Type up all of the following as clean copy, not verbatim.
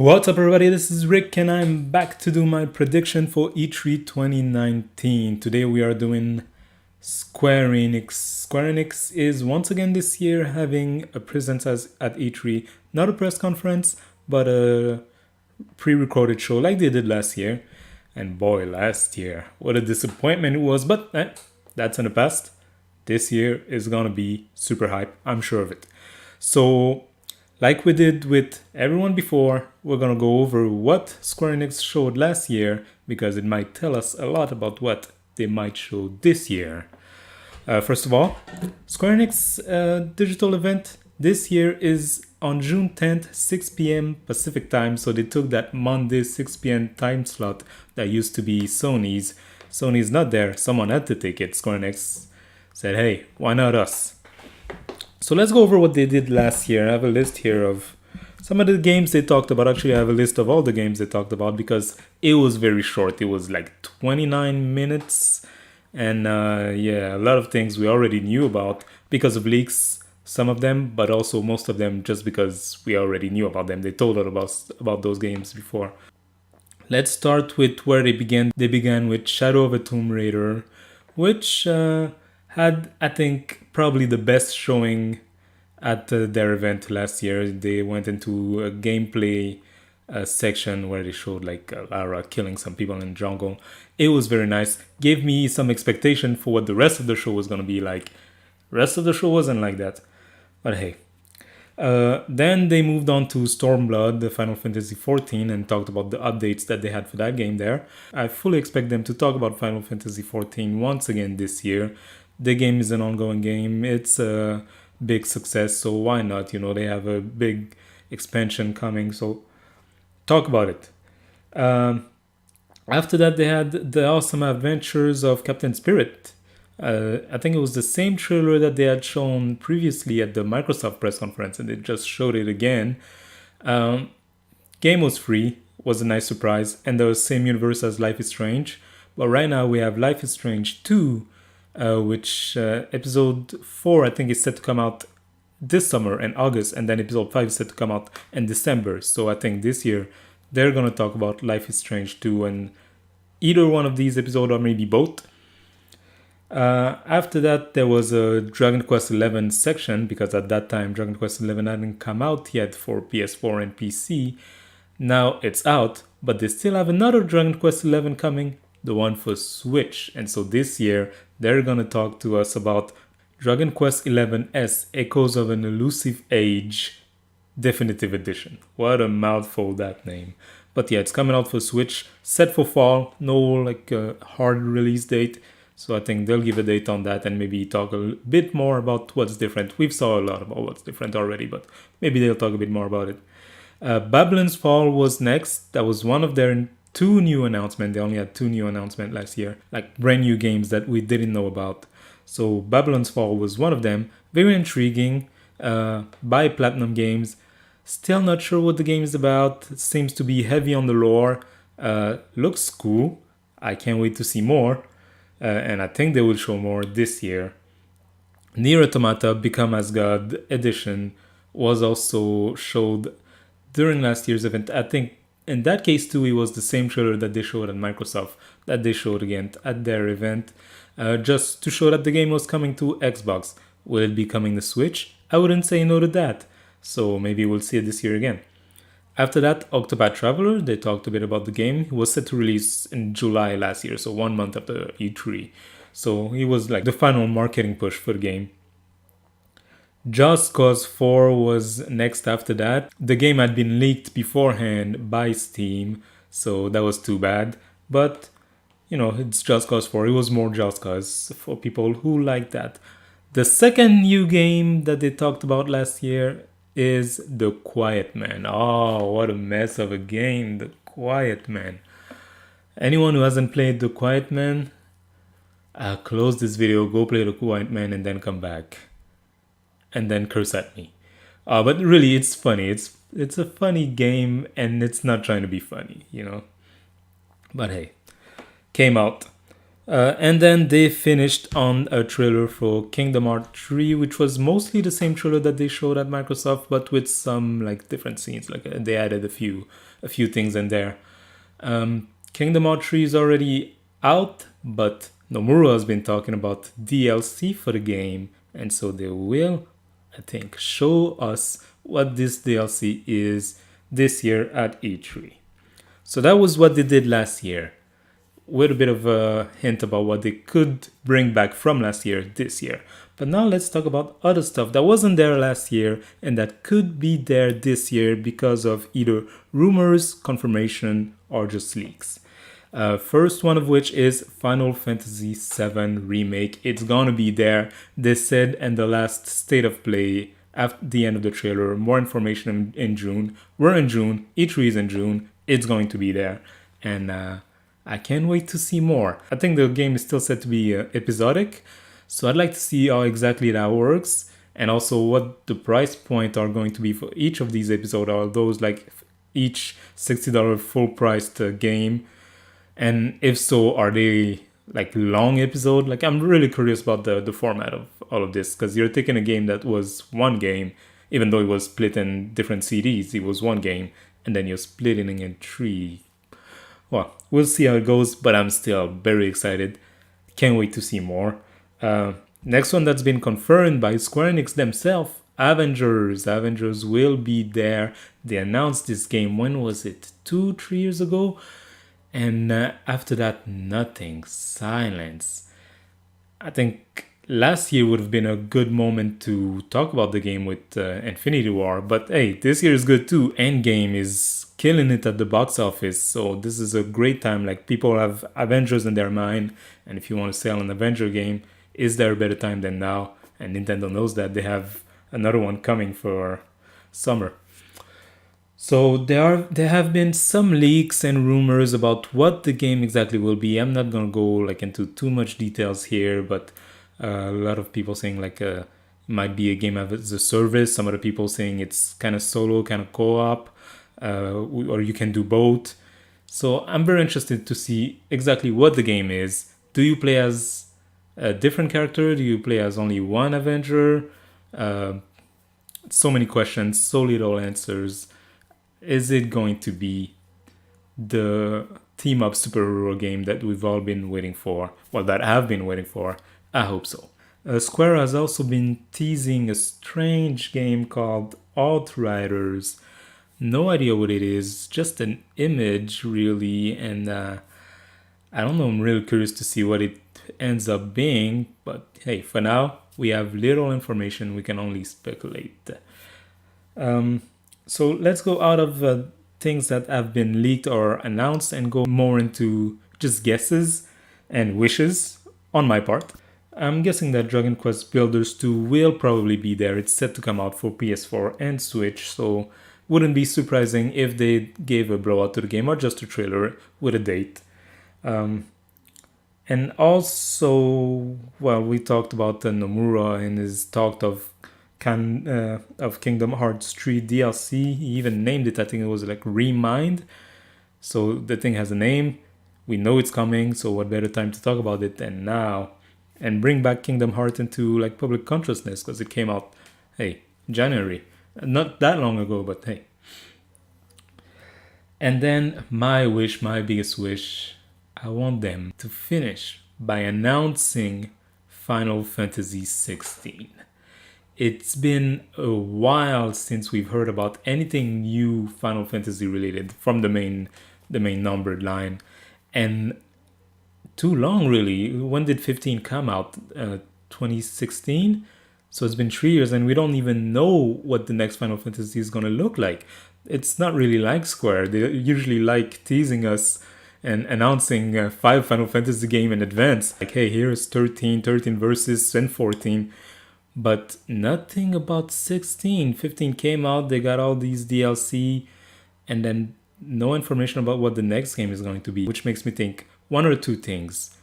What's up, everybody? This is Rick, and I'm back to do my prediction for E3 2019. Today we are doing Square Enix. Square Enix is once again this year having a presence at E3, not a press conference, but a pre-recorded show like they did last year. And boy, last year, what a disappointment it was. But that's in the past. This year is gonna be super hype. I'm sure of it. So like we did with everyone before, we're gonna go over what Square Enix showed last year because it might tell us a lot about what they might show this year. First of all, Square Enix digital event this year is on June 10th, 6 p.m. Pacific time. So they took that Monday 6 p.m. time slot that used to be Sony's. Sony's not there. Someone had to take it. Square Enix said, hey, why not us? So let's go over what they did last year. I have a list here of some of the games they talked about. Actually, I have a list of all the games they talked about because it was very short. It was like 29 minutes. And a lot of things we already knew about because of leaks, some of them, but also most of them just because we already knew about them. They told us about those games before. Let's start with where they began. They began with Shadow of a Tomb Raider, which had, I think, probably the best showing at their event last year. They went into a gameplay section where they showed like Lara killing some people in the jungle. It was very nice. Gave me some expectation for what the rest of the show was going to be like. Rest of the show wasn't like that. But hey. Then they moved on to Stormblood, the Final Fantasy XIV, and talked about the updates that they had for that game there. I fully expect them to talk about Final Fantasy XIV once again this year. The game is an ongoing game. It's a big success, so why not? They have a big expansion coming, so talk about it. After that, they had the awesome adventures of Captain Spirit. I think it was the same trailer that they had shown previously at the Microsoft press conference, and they just showed it again. Game was free, was a nice surprise, and the same universe as Life is Strange. But right now we have Life is Strange 2, which episode 4 I think is set to come out this summer in August, and then episode 5 is set to come out in December. So I think this year they're going to talk about Life is Strange 2 and either one of these episodes or maybe both. After that, there was a Dragon Quest XI section because at that time Dragon Quest XI hadn't come out yet for PS4 and PC. Now it's out, but they still have another Dragon Quest XI coming, the one for Switch. And so this year, they're gonna talk to us about Dragon Quest XI S Echoes of an Elusive Age Definitive Edition. What a mouthful, that name. But yeah, it's coming out for Switch, set for fall, no hard release date. So I think they'll give a date on that and maybe talk a bit more about what's different. We've saw a lot about what's different already, but maybe they'll talk a bit more about it. Babylon's Fall was next. That was one of their 2 new announcements. They only had 2 new announcements last year, like brand new games that we didn't know about. So Babylon's Fall was one of them. Very intriguing, by Platinum Games. Still not sure what the game is about. It seems to be heavy on the lore. Looks cool. I can't wait to see more. And I think they will show more this year. Nier Automata Become as God Edition was also showed during last year's event. I think in that case too, it was the same trailer that they showed at Microsoft, that they showed again at their event, just to show that the game was coming to Xbox. Will it be coming to Switch? I wouldn't say no to that. So maybe we'll see it this year again. After that, Octopath Traveler, they talked a bit about the game. It was set to release in July last year, so 1 month after E3. So it was like the final marketing push for the game. Just Cause 4 was next after that. The game had been leaked beforehand by Steam, so that was too bad. But, it's Just Cause 4. It was more Just Cause for people who like that. The second new game that they talked about last year is The Quiet Man. Oh, what a mess of a game, The Quiet Man. Anyone who hasn't played The Quiet Man, close this video, go play The Quiet Man, and then come back. And then curse at me. But really, it's funny. It's a funny game, and it's not trying to be funny, But hey, came out. And then they finished on a trailer for Kingdom Hearts 3, which was mostly the same trailer that they showed at Microsoft, but with some like different scenes. Like they added a few things in there. Kingdom Hearts 3 is already out, but Nomura has been talking about DLC for the game, and so they will, I think, show us what this DLC is this year at E3. So that was what they did last year, with a bit of a hint about what they could bring back from last year this year. But now let's talk about other stuff that wasn't there last year and that could be there this year because of either rumors, confirmation, or just leaks. First one of which is Final Fantasy VII Remake. It's gonna be there. They said in the last state of play at the end of the trailer, more information in June. We're in June, E3 is in June, it's going to be there. And I can't wait to see more. I think the game is still set to be episodic, so I'd like to see how exactly that works and also what the price point are going to be for each of these episodes. Are those like each $60 full priced game? And if so, are they like long episode? Like I'm really curious about the format of all of this, because you're taking a game that was one game, even though it was split in different CDs, it was one game, and then you're splitting it in three. Well, we'll see how it goes, but I'm still very excited. Can't wait to see more. Next one that's been confirmed by Square Enix themselves, Avengers. Avengers will be there. They announced this game, when was it? 2-3 years ago? And after that, nothing. Silence. I think last year would have been a good moment to talk about the game with Infinity War. But hey, this year is good too. Endgame is killing it at the box office. So this is a great time. Like people have Avengers in their mind. And if you want to sell an Avenger game, is there a better time than now? And Nintendo knows that. They have another one coming for summer. So there have been some leaks and rumors about what the game exactly will be. I'm not gonna go like into too much details here, but a lot of people saying like it might be a game as a service. Some other people saying it's kind of solo, kind of co-op, or you can do both. So I'm very interested to see exactly what the game is. Do you play as a different character? Do you play as only one Avenger? So many questions, so little answers. Is it going to be the team-up superhero game that we've all been waiting for? Well, that I've been waiting for. I hope so. Square has also been teasing a strange game called Outriders. No idea what it is, just an image really, and I don't know, I'm really curious to see what it ends up being, but hey, for now, we have little information, we can only speculate. So let's go out of things that have been leaked or announced and go more into just guesses and wishes on my part. I'm guessing that Dragon Quest Builders 2 will probably be there. It's set to come out for PS4 and Switch, so wouldn't be surprising if they gave a blowout to the game or just a trailer with a date. And also, well, we talked about Nomura and his talk of Kingdom Hearts 3 DLC. He even named it, I think it was like Remind. So the thing has a name. We know it's coming, so what better time to talk about it than now? And bring back Kingdom Hearts into like public consciousness, because it came out, hey, January. Not that long ago, but hey. And then my wish, my biggest wish, I want them to finish by announcing Final Fantasy 16. It's been a while since we've heard about anything new Final Fantasy related from the main numbered line, and too long really. When did 15 come out? 2016. So it's been 3 years, and we don't even know what the next Final Fantasy is gonna look like. It's not really like Square. They usually like teasing us and announcing 5 Final Fantasy game in advance. Like, hey, here's 13 verses, and 14. But nothing about 16. 15 came out, they got all these DLC, and then no information about what the next game is going to be, which makes me think one or two things.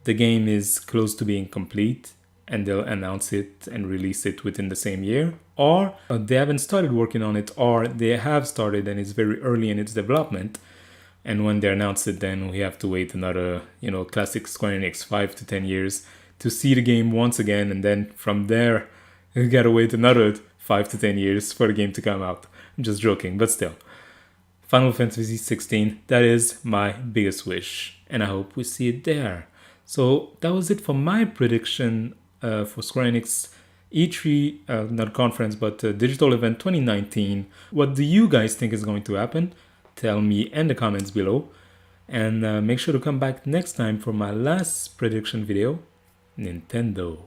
The game is close to being complete, and they'll announce it and release it within the same year, or they haven't started working on it, or they have started and it's very early in its development, And when they announce it, then we have to wait another, classic Square Enix 5 to 10 years to see the game once again. And then from there, we gotta wait another 5 to 10 years for the game to come out. I'm just joking, but still. Final Fantasy 16, that is my biggest wish. And I hope we see it there. So that was it for my prediction for Square Enix E3, not conference, but digital event 2019. What do you guys think is going to happen? Tell me in the comments below. And make sure to come back next time for my last prediction video, Nintendo.